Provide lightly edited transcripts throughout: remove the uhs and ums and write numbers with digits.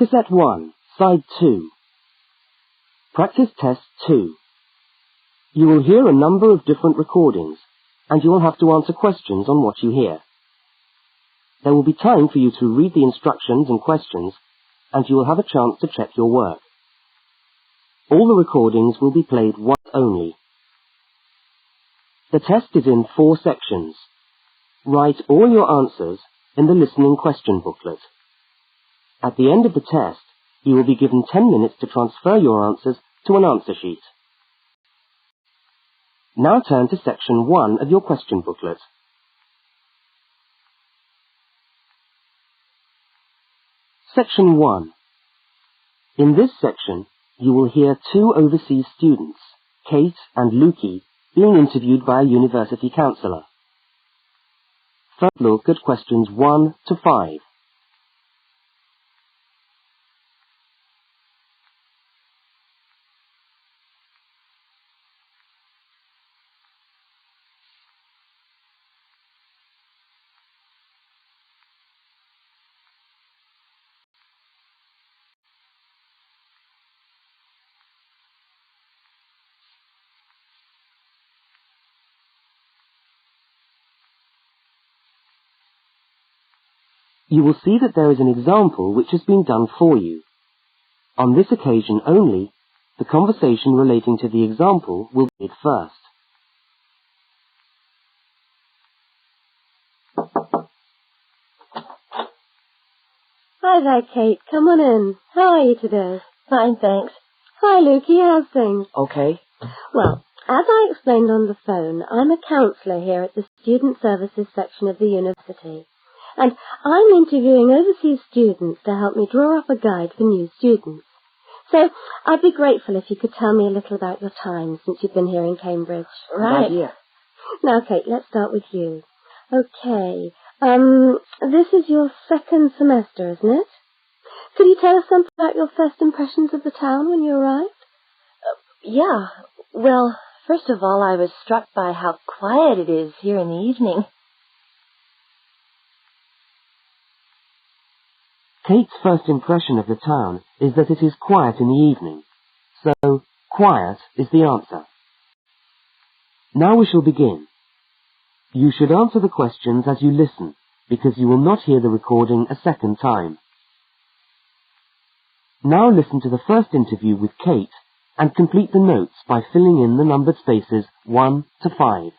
Cassette 1, Side 2. Practice Test 2. You will hear a number of different recordings, and you will have to answer questions on what you hear. There will be time for you to read the instructions and questions, and you will have a chance to check your work. All the recordings will be played once only. The test is in 4 sections. Write all your answers in the listening question booklet. At the end of the test, you will be given 10 minutes to transfer your answers to an answer sheet. Now turn to section 1 of your question booklet. Section 1. In this section, you will hear 2 overseas students, Kate and Lukey, being interviewed by a university counsellor. First look at questions 1 to 5. You will see that there is an example which has been done for you. On this occasion only, the conversation relating to the example will be made first. Hi there, Kate. Come on in. How are you today? Fine, thanks. Hi, Lukey. How's things? Okay. Well, as I explained on the phone, I'm a counsellor here at the Student Services section of the university. And I'm interviewing overseas students to help me draw up a guide for new students. So I'd be grateful if you could tell me a little about your time since you've been here in Cambridge. Right. Good idea. Now, Kate, let's start with you. Okay. This is your 2nd semester, isn't it? Could you tell us something about your first impressions of the town when you arrived? Yeah. Well, first of all, I was struck by how quiet it is here in the evening. Kate's first impression of the town is that it is quiet in the evening. So, quiet is the answer. Now we shall begin. You should answer the questions as you listen, because you will not hear the recording a second time. Now listen to the first interview with Kate and complete the notes by filling in the numbered spaces 1 to 5.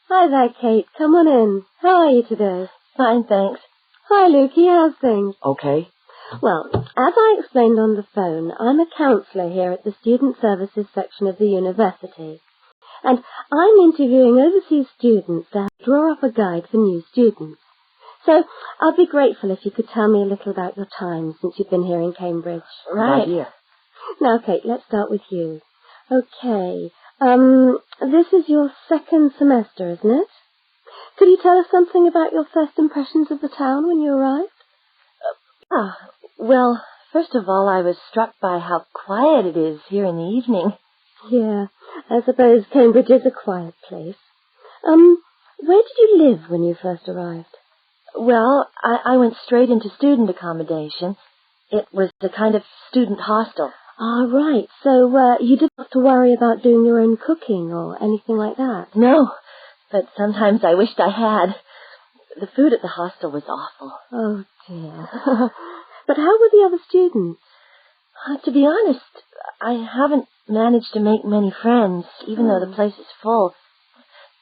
Hi there, Kate. Come on in. How are you today? Fine, thanks. Hi, Lukey. How's things? Okay. Well, as I explained on the phone, I'm a counsellor here at the Student Services section of the university. And I'm interviewing overseas students to help draw up a guide for new students. So I'd be grateful if you could tell me a little about your time since you've been here in Cambridge. Right. Good idea. Now, Kate, let's start with you. Okay. This is your 2nd semester, isn't it? Could you tell us something about your first impressions of the town when you arrived? Well, first of all, I was struck by how quiet it is here in the evening. Yeah, I suppose Cambridge is a quiet place. Where did you live when you first arrived? Well, I went straight into student accommodation. It was a kind of student hostel. Ah, right. So, you didn't have to worry about doing your own cooking or anything like that? No, but sometimes I wished I had. The food at the hostel was awful. Oh, dear. But how were the other students? To be honest, I haven't managed to make many friends, even though the place is full.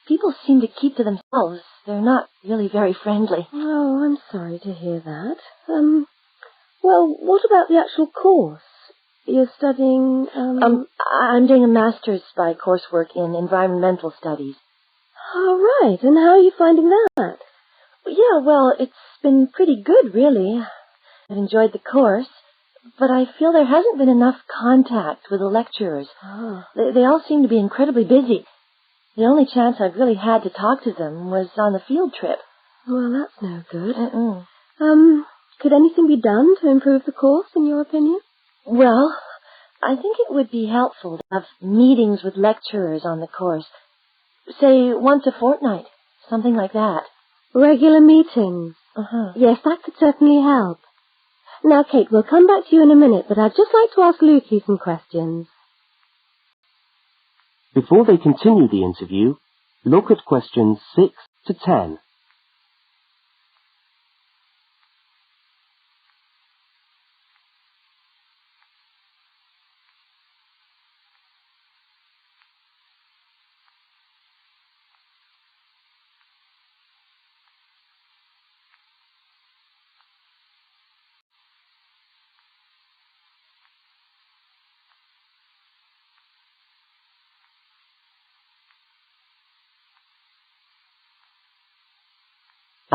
People seem to keep to themselves. They're not really very friendly. Oh, I'm sorry to hear that. Well, what about the actual course? You're studying, I'm doing a master's by coursework in environmental studies. Oh, right. And how are you finding that? Yeah, well, it's been pretty good, really. I've enjoyed the course, but I feel there hasn't been enough contact with the lecturers. Oh. They all seem to be incredibly busy. The only chance I've really had to talk to them was on the field trip. Well, that's no good. Mm-mm. Could anything be done to improve the course, in your opinion? Well, I think it would be helpful to have meetings with lecturers on the course. Say once a fortnight, something like that. Regular meetings. Yes, that could certainly help. Now, Kate, we'll come back to you in a minute, but I'd just like to ask Lukey some questions. Before they continue the interview, look at questions 6 to 10.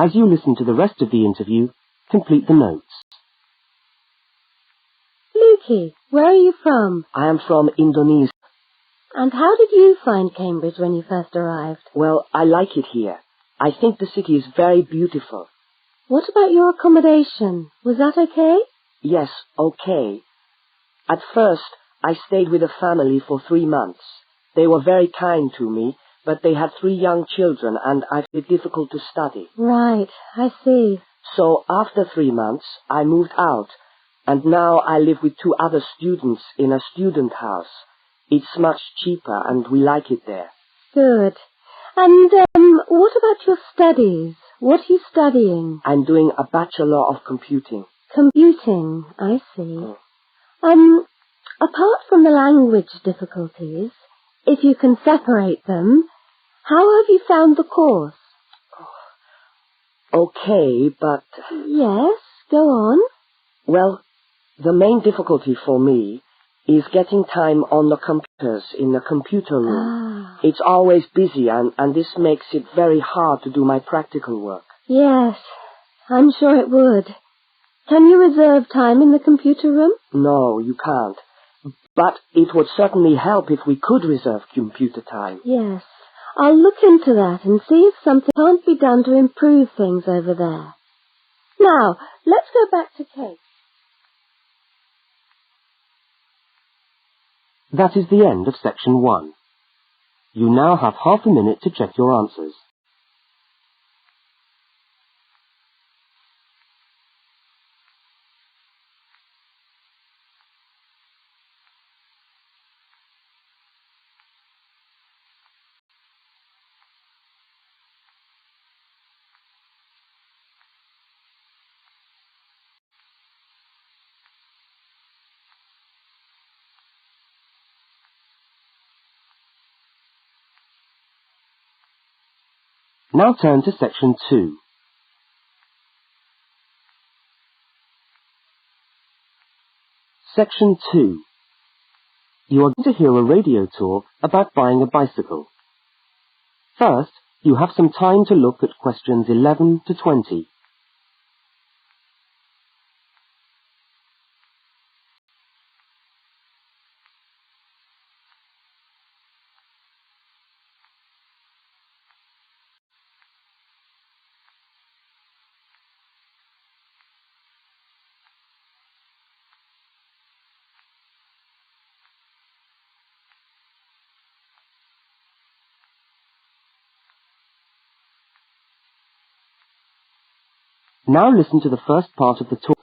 As you listen to the rest of the interview, complete the notes. Lukey, where are you from? I am from Indonesia. And how did you find Cambridge when you first arrived? Well, I like it here. I think the city is very beautiful. What about your accommodation? Was that okay? Yes, okay. At first, I stayed with a family for 3 months. They were very kind to me, but they had 3 young children and I found it difficult to study. Right, I see. So after 3 months, I moved out, and now I live with 2 other students in a student house. It's much cheaper and we like it there. Good. And, what about your studies? What are you studying? I'm doing a Bachelor of Computing. Computing, I see. Apart from the language difficulties, if you can separate them, how have you found the course? Okay, but... Yes, go on. Well, the main difficulty for me is getting time on the computers in the computer room. It's always busy and this makes it very hard to do my practical work. Yes, I'm sure it would. Can you reserve time in the computer room? No, you can't. But it would certainly help if we could reserve computer time. Yes, I'll look into that and see if something can't be done to improve things over there. Now, let's go back to Kate. That is the end of section 1. You now have half a minute to check your answers. Now turn to section 2. Section 2. You are going to hear a radio talk about buying a bicycle. First, you have some time to look at questions 11 to 20. Now listen to the first part of the talk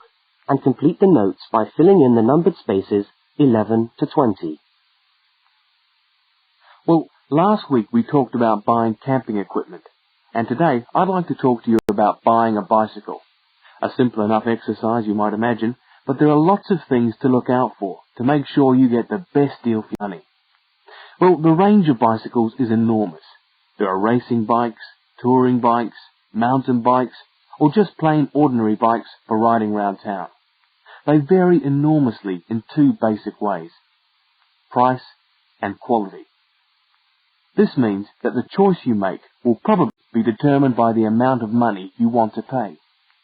and complete the notes by filling in the numbered spaces 11 to 20. Well, last week we talked about buying camping equipment, and today I'd like to talk to you about buying a bicycle. A simple enough exercise, you might imagine, but there are lots of things to look out for to make sure you get the best deal for your money. Well, the range of bicycles is enormous. There are racing bikes, touring bikes, mountain bikes, or just plain ordinary bikes for riding round town. They vary enormously in 2 basic ways: price and quality. This means that the choice you make will probably be determined by the amount of money you want to pay,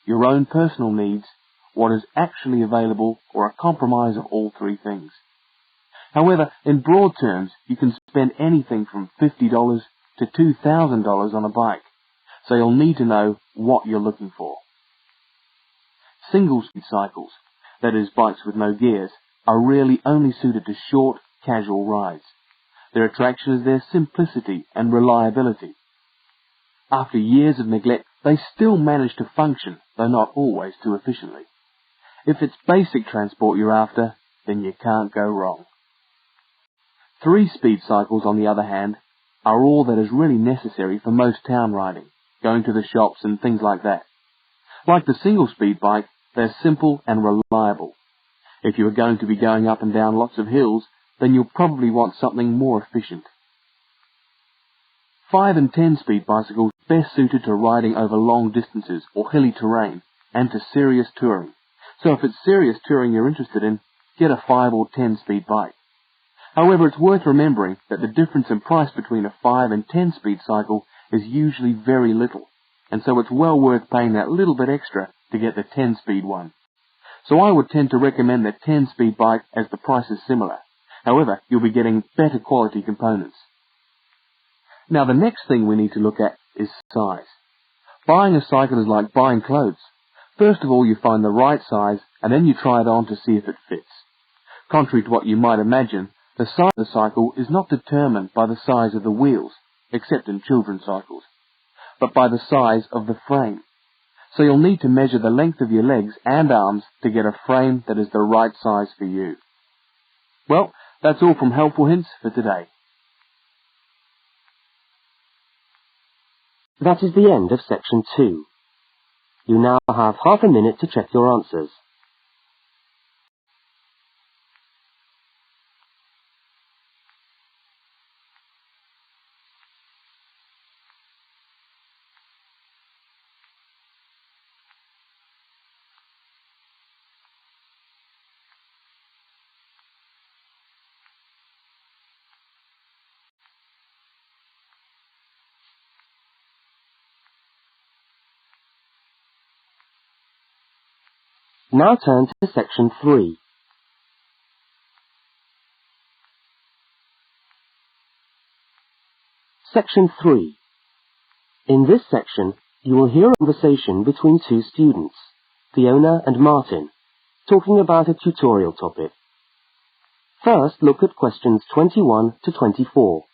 your own personal needs, what is actually available, or a compromise of all 3 things. However, in broad terms, you can spend anything from $50 to $2,000 on a bike, so you'll need to know what you're looking for. Single-speed cycles, that is bikes with no gears, are really only suited to short, casual rides. Their attraction is their simplicity and reliability. After years of neglect, they still manage to function, though not always too efficiently. If it's basic transport you're after, then you can't go wrong. 3-speed cycles, on the other hand, are all that is really necessary for most town riding, going to the shops and things like that. Like the single-speed bike, they're simple and reliable. If you are going to be going up and down lots of hills, then you'll probably want something more efficient. 5 and 10-speed bicycles are best suited to riding over long distances or hilly terrain and to serious touring. So if it's serious touring you're interested in, get a 5 or 10-speed bike. However, it's worth remembering that the difference in price between a 5 and 10-speed cycle is usually very little, and so it's well worth paying that little bit extra to get the 10-speed one. So I would tend to recommend the 10-speed bike as the price is similar. However, you'll be getting better quality components. Now the next thing we need to look at is size. Buying a cycle is like buying clothes. First of all, you find the right size, and then you try it on to see if it fits. Contrary to what you might imagine, the size of the cycle is not determined by the size of the wheels, except in children's cycles, but by the size of the frame. So you'll need to measure the length of your legs and arms to get a frame that is the right size for you. Well, that's all from Helpful Hints for today. That is the end of section 2. You now have half a minute to check your answers. Now turn to section 3. Section 3. In this section, you will hear a conversation between 2 students, Fiona and Martin, talking about a tutorial topic. First, look at questions 21 to 24.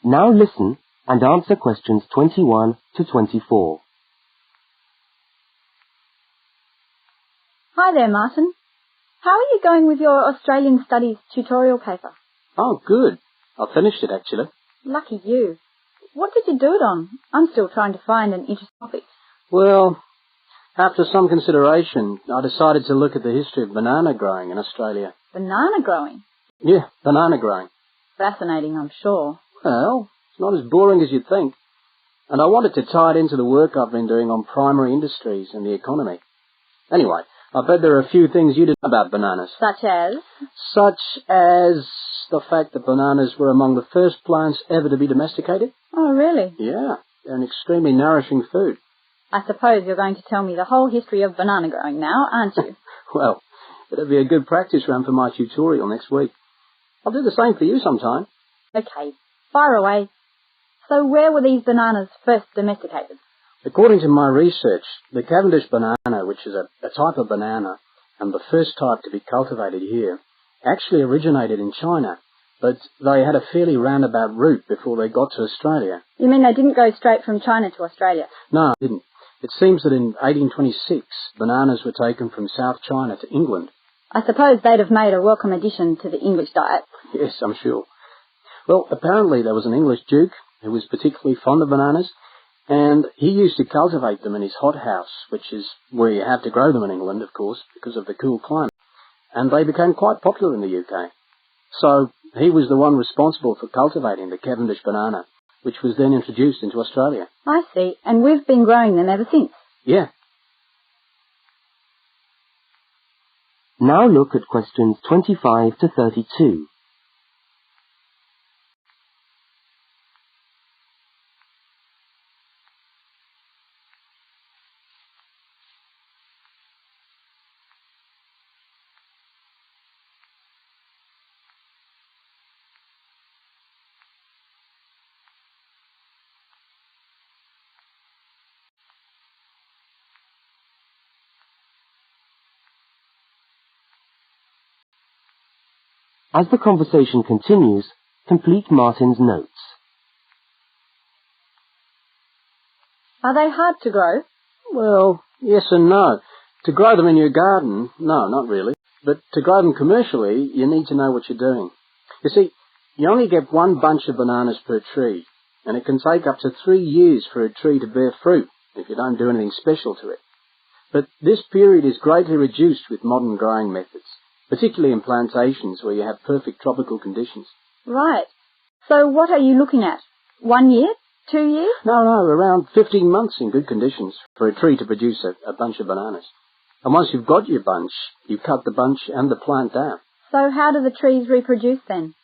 Now listen and answer questions 21 to 24. Hi there, Martin. How are you going with your Australian Studies tutorial paper? Oh, good. I finished it, actually. Lucky you. What did you do it on? I'm still trying to find an interesting topic. Well, after some consideration, I decided to look at the history of banana growing in Australia. Banana growing? Yeah, banana growing. Fascinating, I'm sure. Well, it's not as boring as you'd think. And I wanted to tie it into the work I've been doing on primary industries and the economy. Anyway, I bet there are a few things you didn't know about bananas. Such as? Such as the fact that bananas were among the first plants ever to be domesticated. Oh, really? Yeah, they're an extremely nourishing food. I suppose you're going to tell me the whole history of banana growing now, aren't you? Well, it'll be a good practice run for my tutorial next week. I'll do the same for you sometime. Okay, fire away. So where were these bananas first domesticated? According to my research, the Cavendish banana, which is a type of banana, and the first type to be cultivated here, actually originated in China, but they had a fairly roundabout route before they got to Australia. You mean they didn't go straight from China to Australia? No, they didn't. It seems that in 1826, bananas were taken from South China to England. I suppose they'd have made a welcome addition to the English diet. Yes, I'm sure. Well, apparently there was an English duke who was particularly fond of bananas, and he used to cultivate them in his hothouse, which is where you have to grow them in England, of course, because of the cool climate. And they became quite popular in the UK. So he was the one responsible for cultivating the Cavendish banana, which was then introduced into Australia. I see, and we've been growing them ever since. Yeah. Now look at questions 25 to 32. As the conversation continues, complete Martin's notes. Are they hard to grow? Well, yes and no. To grow them in your garden, no, not really. But to grow them commercially, you need to know what you're doing. You see, you only get one bunch of bananas per tree, and it can take up to 3 years for a tree to bear fruit if you don't do anything special to it. But this period is greatly reduced with modern growing methods, particularly in plantations where you have perfect tropical conditions. Right. So what are you looking at? 1 year? 2 years? No, around 15 months in good conditions for a tree to produce a bunch of bananas. And once you've got your bunch, you cut the bunch and the plant down. So how do the trees reproduce then?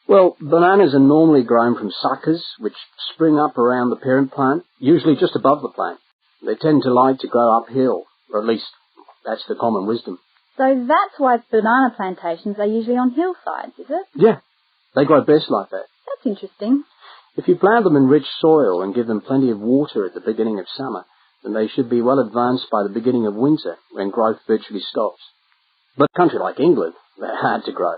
Well, bananas are normally grown from suckers, which spring up around the parent plant, usually just above the plant. They tend to like to grow uphill, or at least that's the common wisdom. So that's why banana plantations are usually on hillsides, is it? Yeah, they grow best like that. That's interesting. If you plant them in rich soil and give them plenty of water at the beginning of summer, then they should be well advanced by the beginning of winter, when growth virtually stops. But a country like England, they're hard to grow.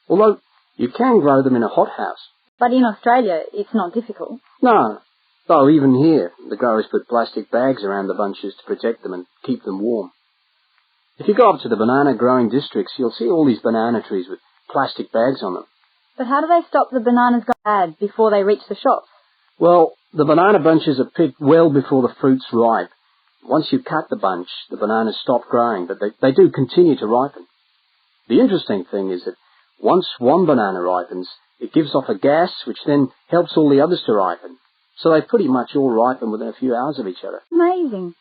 Although you can grow them in a hothouse. But in Australia, it's not difficult. No, though even here, the growers put plastic bags around the bunches to protect them and keep them warm. If you go up to the banana growing districts, you'll see all these banana trees with plastic bags on them. But how do they stop the bananas going bad before they reach the shops? Well, the banana bunches are picked well before the fruit's ripe. Once you cut the bunch, the bananas stop growing, but they do continue to ripen. The interesting thing is that once one banana ripens, it gives off a gas which then helps all the others to ripen. So they pretty much all ripen within a few hours of each other. Amazing.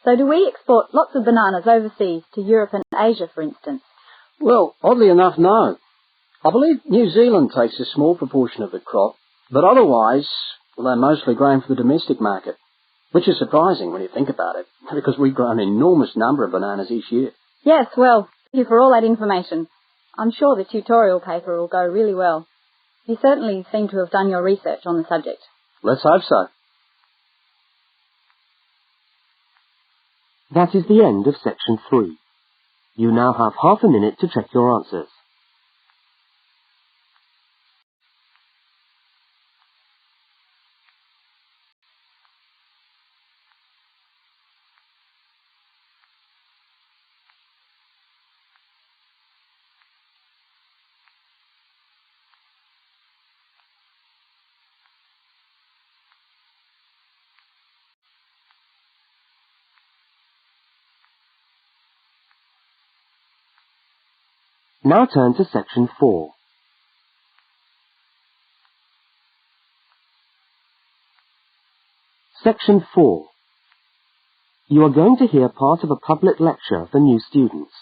So do we export lots of bananas overseas to Europe and Asia, for instance? Well, oddly enough, no. I believe New Zealand takes a small proportion of the crop, but otherwise, well, they're mostly grown for the domestic market, which is surprising when you think about it, because we grow an enormous number of bananas each year. Yes, well, thank you for all that information. I'm sure the tutorial paper will go really well. You certainly seem to have done your research on the subject. Let's hope so. That is the end of section 3. You now have half a minute to check your answers. Now turn to section 4. Section 4. You are going to hear part of a public lecture for new students.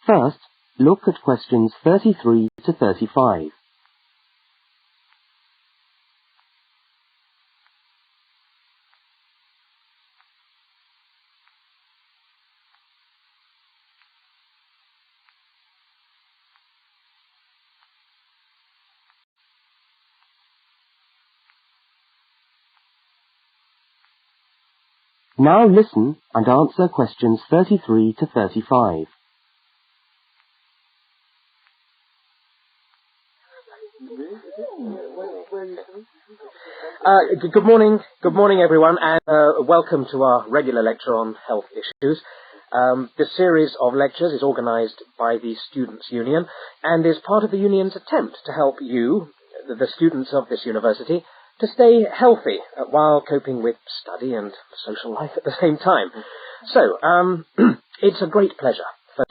First, look at questions 33 to 35. Now listen and answer questions 33 to 35. Good morning everyone, and welcome to our regular lecture on health issues. This series of lectures is organised by the Students' Union and is part of the Union's attempt to help you, the students of this university, to stay healthy while coping with study and social life at the same time. So, it's a great pleasure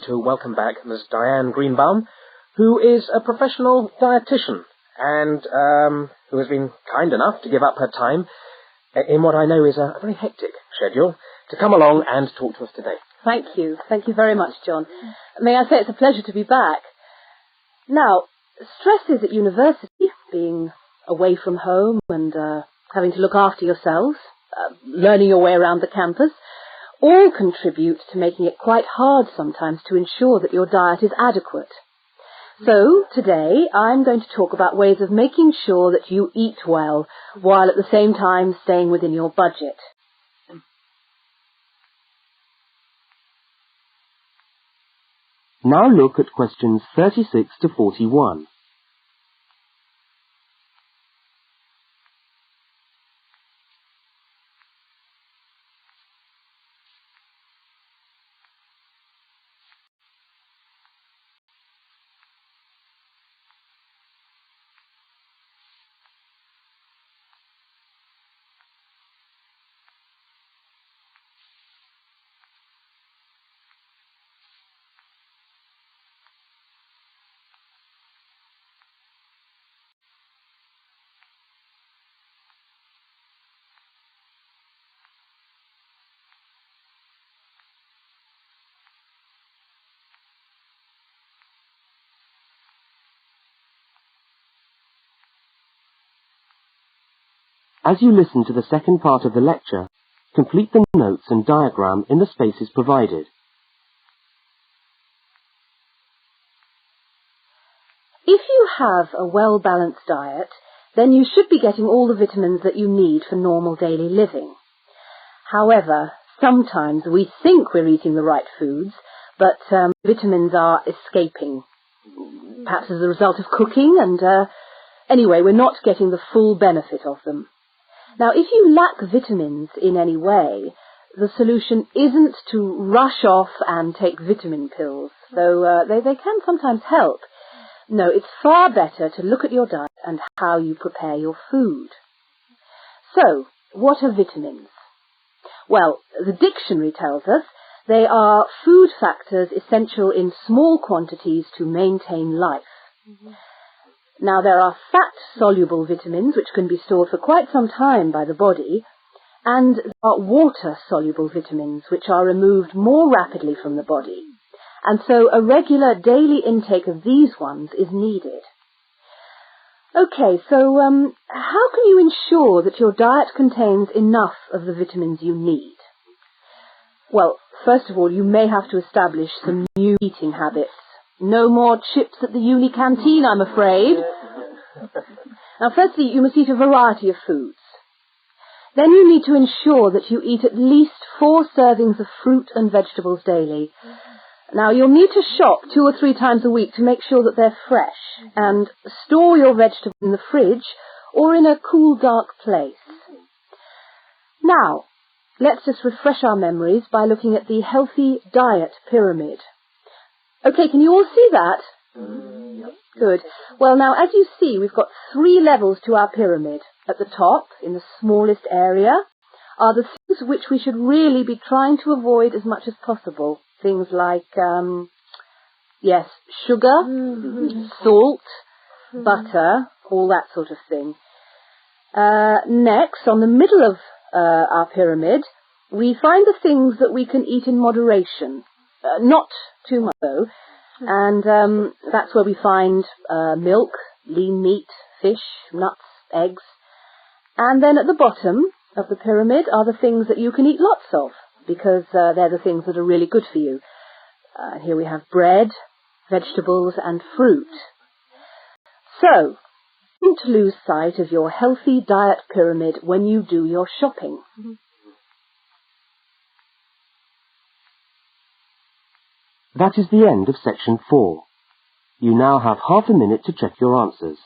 to welcome back Ms. Diane Greenbaum, who is a professional dietitian and who has been kind enough to give up her time in what I know is a very hectic schedule to come along and talk to us today. Thank you. Thank you very much, John. May I say it's a pleasure to be back. Now, stresses at university, being away from home and having to look after yourselves, learning your way around the campus, all contribute to making it quite hard sometimes to ensure that your diet is adequate. So, today, I'm going to talk about ways of making sure that you eat well, while at the same time staying within your budget. Now look at questions 36 to 41. As you listen to the second part of the lecture, complete the notes and diagram in the spaces provided. If you have a well-balanced diet, then you should be getting all the vitamins that you need for normal daily living. However, sometimes we think we're eating the right foods, but vitamins are escaping, perhaps as a result of cooking, and anyway, we're not getting the full benefit of them. Now, if you lack vitamins in any way, the solution isn't to rush off and take vitamin pills, though they can sometimes help. No, it's far better to look at your diet and how you prepare your food. So, what are vitamins? Well, the dictionary tells us they are food factors essential in small quantities to maintain life. Now, there are fat-soluble vitamins which can be stored for quite some time by the body, and there are water-soluble vitamins which are removed more rapidly from the body. And so a regular daily intake of these ones is needed. Okay, so how can you ensure that your diet contains enough of the vitamins you need? Well, first of all, you may have to establish some new eating habits. No more chips at the uni canteen, I'm afraid. Now, firstly, you must eat a variety of foods. Then you need to ensure that you eat at least 4 servings of fruit and vegetables daily. Now, you'll need to shop 2 or 3 times a week to make sure that they're fresh, and store your vegetables in the fridge or in a cool, dark place. Now, let's just refresh our memories by looking at the healthy diet pyramid. Okay, can you all see that? Good. Well, now, as you see, we've got 3 levels to our pyramid. At the top, in the smallest area, are the things which we should really be trying to avoid as much as possible. Things like, sugar, salt, butter, all that sort of thing. Next, on the middle of our pyramid, we find the things that we can eat in moderation. Not too much, though. And that's where we find milk, lean meat, fish, nuts, eggs. And then at the bottom of the pyramid are the things that you can eat lots of, because they're the things that are really good for you. Here we have bread, vegetables, and fruit. So, don't lose sight of your healthy diet pyramid when you do your shopping. That is the end of section 4. You now have half a minute to check your answers.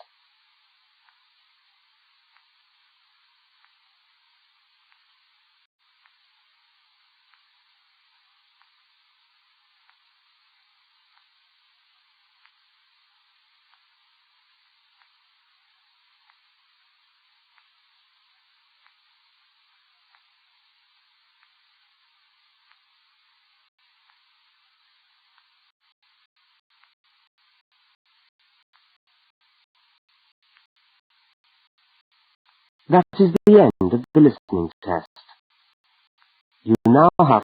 That is the end of the listening test. You now have